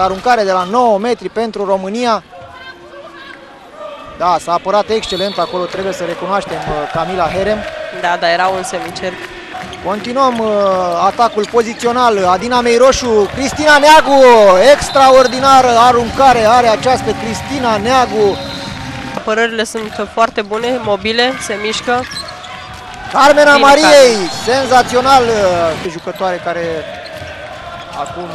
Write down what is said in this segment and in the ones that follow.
Aruncare de la 9 metri pentru România. Da, s-a apărat excelent acolo, trebuie să recunoaștem Camila Herem. Da, dar era un semicerc. Continuăm atacul pozițional. Adina Meiroșu, Cristina Neagu, extraordinară aruncare are această Cristina Neagu. Apărările sunt foarte bune, mobile, se mișcă. Carmena Mariei, senzațional, jucătoare care acum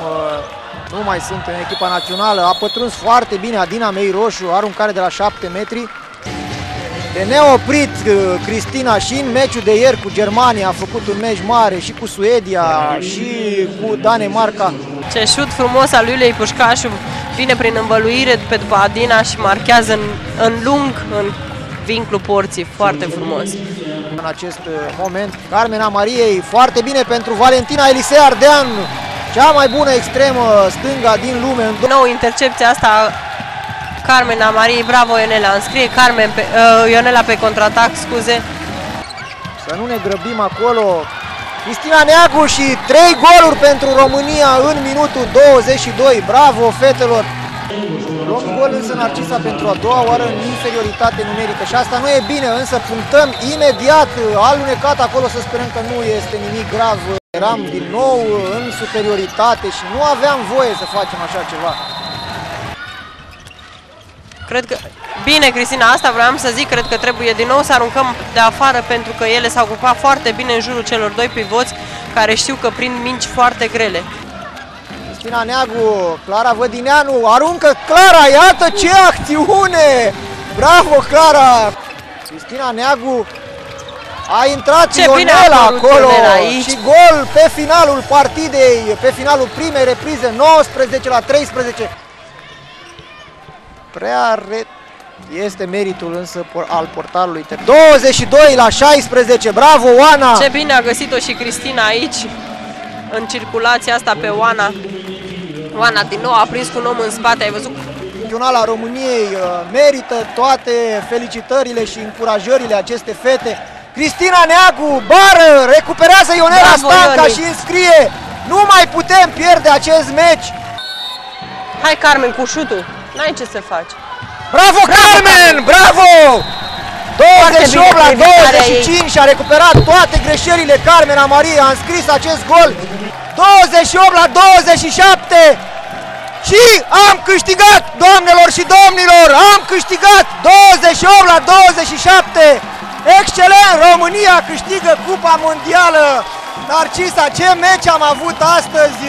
nu mai sunt în echipa națională. A pătruns foarte bine Adina Meiroșu, aruncare de la 7 metri. De neoprit Cristina și în meciul de ieri cu Germania a făcut un meci mare și cu Suedia și cu Danemarca. Ce șut frumos al lui Iuliei Pușcașu, vine prin învăluire după Adina și marchează în lung, în vincul porții, foarte frumos. În acest moment, Carmena Mariei, foarte bine pentru Valentina Elisei Ardean, cea mai bună extremă stânga din lume. Din nou intercepția asta, Carmena Mariei, bravo Ionela, înscrie Ionela pe contraatac, scuze. Să nu ne grăbim acolo. Cristina Neagu și 3 goluri pentru România în minutul 22, bravo fetelor! Luăm gol însă Narcisa pentru a doua oară în inferioritate numerică și asta nu e bine, însă punctăm imediat, alunecat acolo, să sperăm că nu este nimic grav. Eram din nou în superioritate și nu aveam voie să facem așa ceva. Cred că, bine Cristina, asta vreau să zic, cred că trebuie din nou să aruncăm de afară pentru că ele s-au ocupat foarte bine în jurul celor doi pivoți care știu că prind mingi foarte grele. Cristina Neagu, Clara Vădineanu, aruncă Clara, iată ce acțiune! Bravo Clara! Cristina Neagu a intrat Ionela acolo și gol pe finalul partidei, pe finalul primei reprize, 19-13. Este meritul însă al portarului. 22-16, bravo Oana! Ce bine a găsit-o și Cristina aici, în circulația asta pe Oana. Oana din nou a prins cu un om în spate, ai văzut? Naționala României merită toate felicitările și încurajările aceste fete. Cristina Neagu, bară, recuperează Ionela Stanca și înscrie. Nu mai putem pierde acest meci. Hai Carmen cu șutul, n-ai ce să faci. Bravo Carmen, bravo! 28 la 25 și a recuperat toate greșelile Carmena Mariei, a înscris acest gol. 28 la 27 și am câștigat, doamnelor și domnilor, am câștigat 28 la 27. Excelent, România câștigă Cupa Mondială. Narcisa, ce meci am avut astăzi!